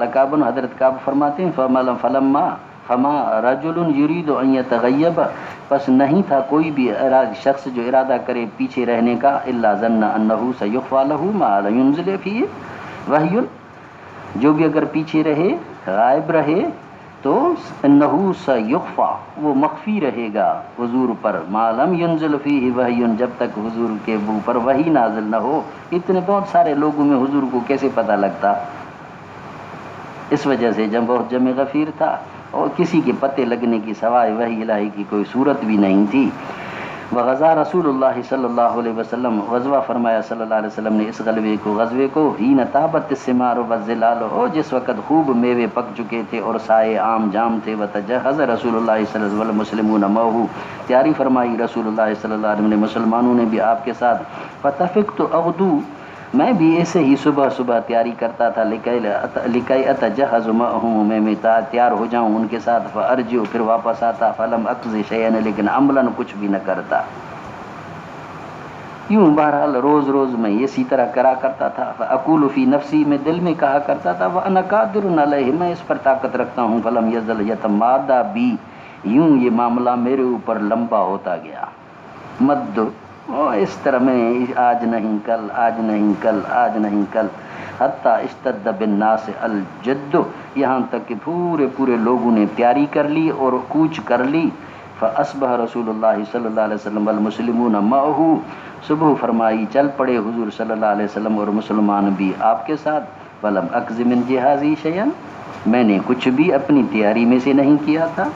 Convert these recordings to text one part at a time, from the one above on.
قال کعب، حضرت کعب فرماتے ہیں فما رجل یرید ان یتغیب، پس نہیں تھا کوئی بھی شخص جو ارادہ کرے پیچھے رہنے کا، الا ظن انه سیخفى له ما لم ينزل فيه وحی، جو بھی اگر پیچھے رہے غائب رہے تو انه سیخفى، وہ مخفی رہے گا حضور پر، ما لم ينزل فيه وحی، جب تک حضور کے اوپر وحی نازل نہ ہو۔ اتنے بہت سارے لوگوں میں حضور کو کیسے پتہ لگتا؟ اس وجہ سے جب بہت جمع غفیر تھا اور کسی کے پتے لگنے کی سوائے وحی الہی کی کوئی صورت بھی نہیں تھی۔ وغزا رسول اللہ صلی اللہ علیہ وسلم، غزوہ فرمایا صلی اللہ علیہ وسلم نے اس غزوے کو حین طابت الثمار والظلال، اور جس وقت خوب میوے پک چکے تھے اور سائے عام جام تھے، وتجہز رسول اللہ صلی اللہ علیہ وسلم مسلمون معه، تیاری فرمائی رسول اللہ صلی اللہ علیہ وسلم نے، مسلمانوں نے بھی آپ کے ساتھ، فتفقت اغدو، میں بھی ایسے ہی صبح صبح تیاری کرتا تھا، لکی اتجہز معهم، میں تیار ہو جاؤں ان کے ساتھ، فارجع، پھر واپس آتا، فلم اقض شیئا، لیکن عملاً کچھ بھی نہ کرتا۔ یوں بہرحال روز روز میں اسی طرح کرا کرتا تھا، فاقول فی نفسی، میں دل میں کہا کرتا تھا، وانا قادر علیہ، میں اس پر طاقت رکھتا ہوں، فلم یزل یتمادى بی، یوں یہ معاملہ میرے اوپر لمبا ہوتا گیا، مد، اس طرح میں آج نہیں کل، آج نہیں کل، آج نہیں کل، حتیٰ اشتد بالناس الجد، یہاں تک کہ پورے لوگوں نے تیاری کر لی اور کوچ کر لی، فاصبح رسول اللہ صلی اللہ علیہ وسلم والمسلمون معه، صبح فرمائی چل پڑے حضور صلی اللہ علیہ وسلم اور مسلمان بھی آپ کے ساتھ، ولم اقض من جہازی شیئا، میں نے کچھ بھی اپنی تیاری میں سے نہیں کیا تھا،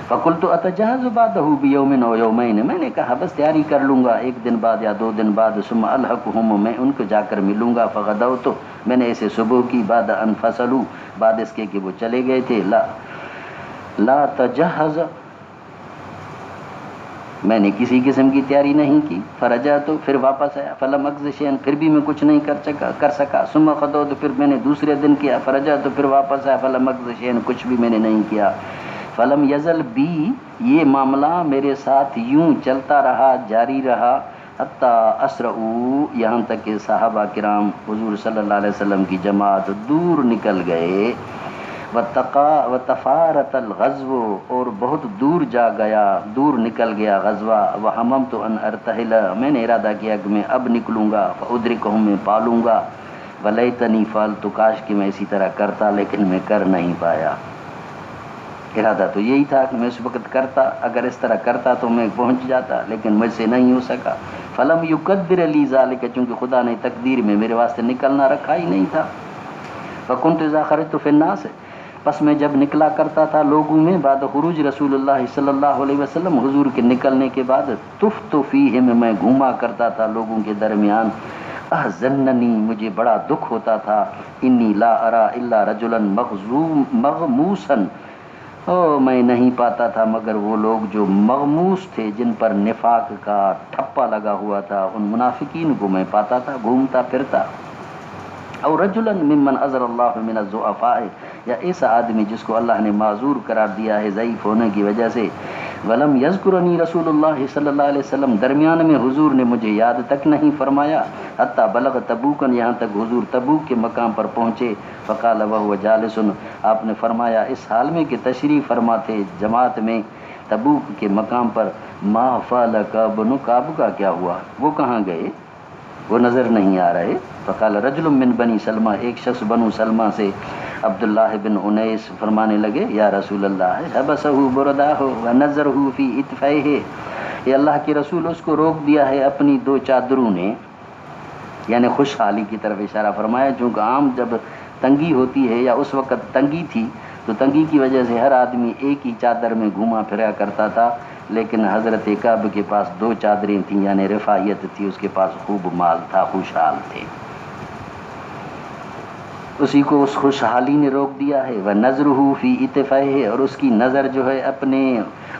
فقلت اتجہز بعدہ بیوم او یومین، میں نے کہا بس تیاری کر لوں گا ایک دن بعد یا 2 دن بعد، ثم الحقہم، میں ان کو جا کر ملوں گا، فغدوت، میں نے اسے صبح کی، بعد ان فصلوا، بعد اس کے کہ وہ چلے گئے تھے، لا تجہز، میں نے کسی قسم کی تیاری نہیں کی، فرجعت، پھر واپس آیا، فلم اقض شیئا، پھر بھی میں کچھ نہیں کر سکا، ثم غدوت، پھر میں نے دوسرے دن کیا، فرجعت، پھر واپس آیا، فلم اقض شیئا، کچھ بھی میں نے نہیں کیا، فلم یزل بی، یہ معاملہ میرے ساتھ یوں چلتا رہا، جاری رہا، حتیٰ اسرعوا، یہاں تک کہ صحابہ کرام حضور صلی اللہ علیہ وسلم کی جماعت دور نکل گئے، وتفارت الغزو، اور بہت دور جا گیا، دور نکل گیا غزوہ، وہممت ان ارتحل، میں نے ارادہ کیا کہ میں اب نکلوں گا، فادرکہم، میں پالوں گا، ولیتنی فعلت، کاش کہ میں اسی طرح کرتا، لیکن میں کر نہیں پایا۔ ارادہ تو یہی تھا کہ میں اس وقت کرتا، اگر اس طرح کرتا تو میں پہنچ جاتا، لیکن مجھ سے نہیں ہو سکا، فلم یقدر لی ذلک، چونکہ خدا نے تقدیر میں میرے واسطے نکلنا رکھا ہی نہیں تھا، فکنت اذا خرجت فی الناس، پس میں جب نکلا کرتا تھا لوگوں میں، بعد خروج رسول اللہ صلی اللہ علیہ وسلم، حضور کے نکلنے کے بعد، طفت فیہم، میں گھوما کرتا تھا لوگوں کے درمیان، احزننی، مجھے بڑا دکھ ہوتا تھا، انی لا ارا الا رجلا مغموسا، میں نہیں پاتا تھا مگر وہ لوگ جو مغموس تھے، جن پر نفاق کا ٹھپا لگا ہوا تھا، ان منافقین کو میں پاتا تھا گھومتا پھرتا، اور رجلا ممن عذر اللہ من الضعفاء، یا ایسا آدمی جس کو اللہ نے معذور قرار دیا ہے ضعیف ہونے کی وجہ سے، ولم یذکرنی رسول اللہ صلی اللہ علیہ وسلم، درمیان میں حضور نے مجھے یاد تک نہیں فرمایا، حتیٰ بلغ تبوکا، یہاں تک حضور تبوک کے مقام پر پہنچے، فقال وهو جالس، آپ نے فرمایا اس حال میں کہ تشریف فرما تھے جماعت میں تبوک کے مقام پر، ما فعل کعب، کعب کا کیا ہوا، وہ کہاں گئے، وہ نظر نہیں آ رہے، فقال رجل من بنی سلمہ، ایک شخص بنو سلمہ سے عبداللہ بن انیس فرمانے لگے، یا رسول اللہ حبسہ برداہ ونظرہ فی اتفیہ، یہ اللہ کے رسول، اس کو روک دیا ہے اپنی 2 چادروں نے، یعنی خوشحالی کی طرف اشارہ فرمایا، چونکہ عام جب تنگی ہوتی ہے یا اس وقت تنگی تھی تو تنگی کی وجہ سے ہر آدمی ایک ہی چادر میں گھوما پھرا کرتا تھا، لیکن حضرت کعب کے پاس 2 چادریں تھیں، یعنی رفاہیت تھی، اس کے پاس خوب مال تھا، خوشحال تھے، اسی کو اس خوشحالی نے روک دیا ہے، وَنَظْرُهُ فِي اتفائه، اور اس کی نظر جو ہے اپنے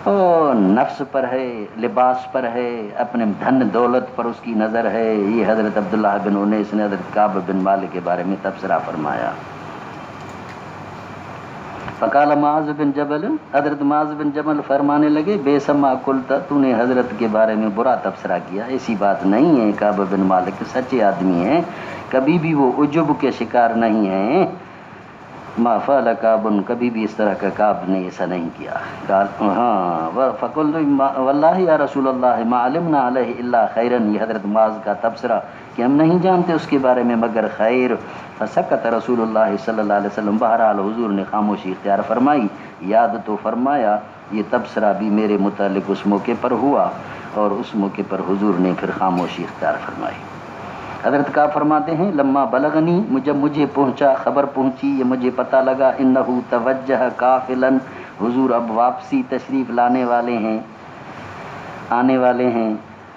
نفس پر ہے، لباس پر ہے، اپنے دھن دولت پر اس کی نظر ہے، یہ حضرت عبداللہ بن انیس نے حضرت کعب بن مالک کے بارے میں تبصرہ فرمایا۔ فقال معاذ بن جبل، حضرت معاذ بن جبل فرمانے لگے، بے سما قلت، تو نے حضرت کے بارے میں برا تبصرہ کیا، ایسی بات نہیں ہے، کعب بن مالک سچے آدمی ہیں، کبھی بھی وہ عجب کے شکار نہیں ہیں. ما فعل کعب، کبھی بھی اس طرح کا کعب نے ایسا نہیں کیا. ہاں فقلت واللہ یا رسول اللہ ما علمنا علیہ الا خیرا، یہ حضرت معاذ کا تبصرہ کہ ہم نہیں جانتے اس کے بارے میں مگر خیر. فسکت رسول اللہ صلی اللہ علیہ وسلم، بہرحال حضور نے خاموشی اختیار فرمائی. یاد تو فرمایا یہ تبصرہ بھی میرے متعلق اس موقع پر ہوا، اور اس موقع پر حضور نے پھر خاموشی اختیار فرمائی. حضرت کا فرماتے ہیں لما بلغنی، جب مجھے پہنچا، خبر پہنچی، یہ مجھے پتہ لگا، انہو توجہ قافلا، حضور اب واپسی تشریف لانے والے ہیں، آنے والے ہیں.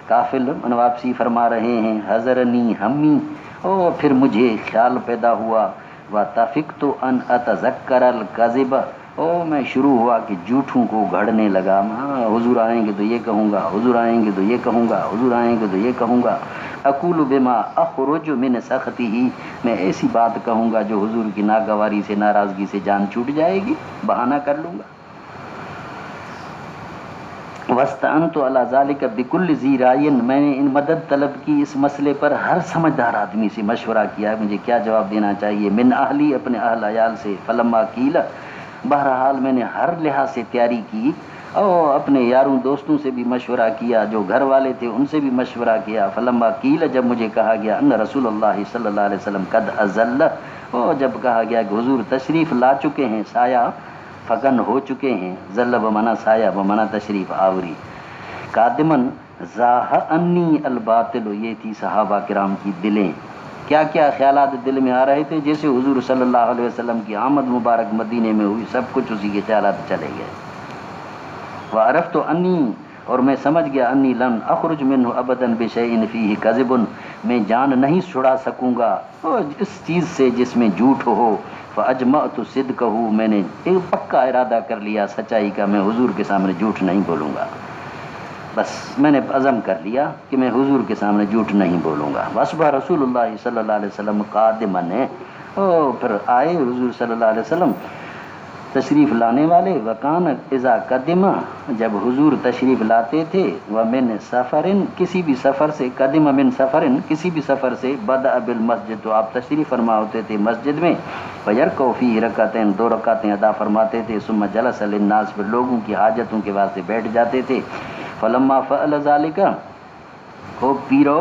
قافل ان واپسی فرما رہے ہیں. حضرنی ہمی، او پھر مجھے خیال پیدا ہوا، وَتَفِقْتُ أَنْ أَتَذَكَّرَ الْكَذِبَ، او میں شروع ہوا کہ جھوٹوں کو گھڑنے لگا. ہاں حضور آئیں گے تو یہ کہوں گا، حضور آئیں گے تو یہ کہوں گا، حضور آئیں گے تو یہ کہوں گا. اقول بما اخرج من سخطہ، میں ایسی بات کہوں گا جو حضور کی ناگواری سے، ناراضگی سے جان چھوٹ جائے گی، بہانہ کر لوں گا. وَاسْتَعَنْتُ عَلَى ذَلِكَ بِكُلِّ ذِي رَأْيٍ، میں نے ان مدد طلب کی اس مسئلے پر ہر سمجھدار آدمی سے مشورہ کیا مجھے کیا جواب دینا چاہیے. من اہلی، اپنے اہل عیال سے. فلما قیل، بہرحال میں نے ہر لحاظ سے تیاری کی، اور اپنے یاروں دوستوں سے بھی مشورہ کیا، جو گھر والے تھے ان سے بھی مشورہ کیا. فلما قیل، جب مجھے کہا گیا ان رسول اللہ صلی اللہ علیہ وسلم قد ازل، اور جب کہا گیا کہ حضور تشریف لا چکے ہیں، سایہ فکن ہو چکے ہیں. ذل بمانا سایہ، بمانا تشریف آوری. قادمن زاہ انی الباطل، یہ تھی صحابہ کرام کی دلیں. کیا کیا خیالات دل میں آ رہے تھے، جیسے حضور صلی اللہ علیہ وسلم کی آمد مبارک مدینے میں ہوئی، سب کچھ اسی کے خیالات چلے گئے. وعرفت انی، اور میں سمجھ گیا، انی لن اخرج منہ ابدا بشیء فیہ کذب، میں جان نہیں چھڑا سکوں گا اس چیز سے جس میں جھوٹ ہو. فاجمعت صدقہ، میں نے ایک پکا ارادہ کر لیا سچائی کا، میں حضور کے سامنے جھوٹ نہیں بولوں گا. بس میں نے عزم کر لیا کہ میں حضور کے سامنے جھوٹ نہیں بولوں گا. واصبح رسول اللہ صلی اللہ علیہ وسلم قادماً، پھر آئے حضور صلی اللہ علیہ وسلم تشریف لانے والے. وکان اذا قدم، جب حضور تشریف لاتے تھے، ومن سفرن، کسی بھی سفر سے، قدم من سفرن، کسی بھی سفر سے، بدأ بالمسجد، تو آپ تشریف فرما ہوتے تھے مسجد میں. فیرکع فیہ رکعتین، 2 رکعتیں ادا فرماتے تھے. ثم جلس للناس، پھر لوگوں کی حاجتوں کے واسطے بیٹھ جاتے تھے. فلما فعل ذالک، او پیرو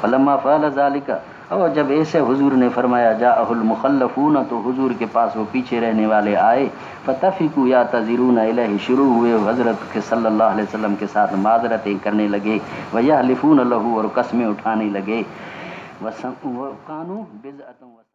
فلما فعل ذالک، اور جب ایسے حضور نے فرمایا، جاءہ المخلفون، تو حضور کے پاس وہ پیچھے رہنے والے آئے. فتفقوا یعتذرون الیہ، شروع ہوئے حضرت کے صلی اللہ علیہ وسلم کے ساتھ معذرتیں کرنے لگے. ویحلفون لہ، اور قسمیں اٹھانے لگے. وَقَانُوا بِضْعَةً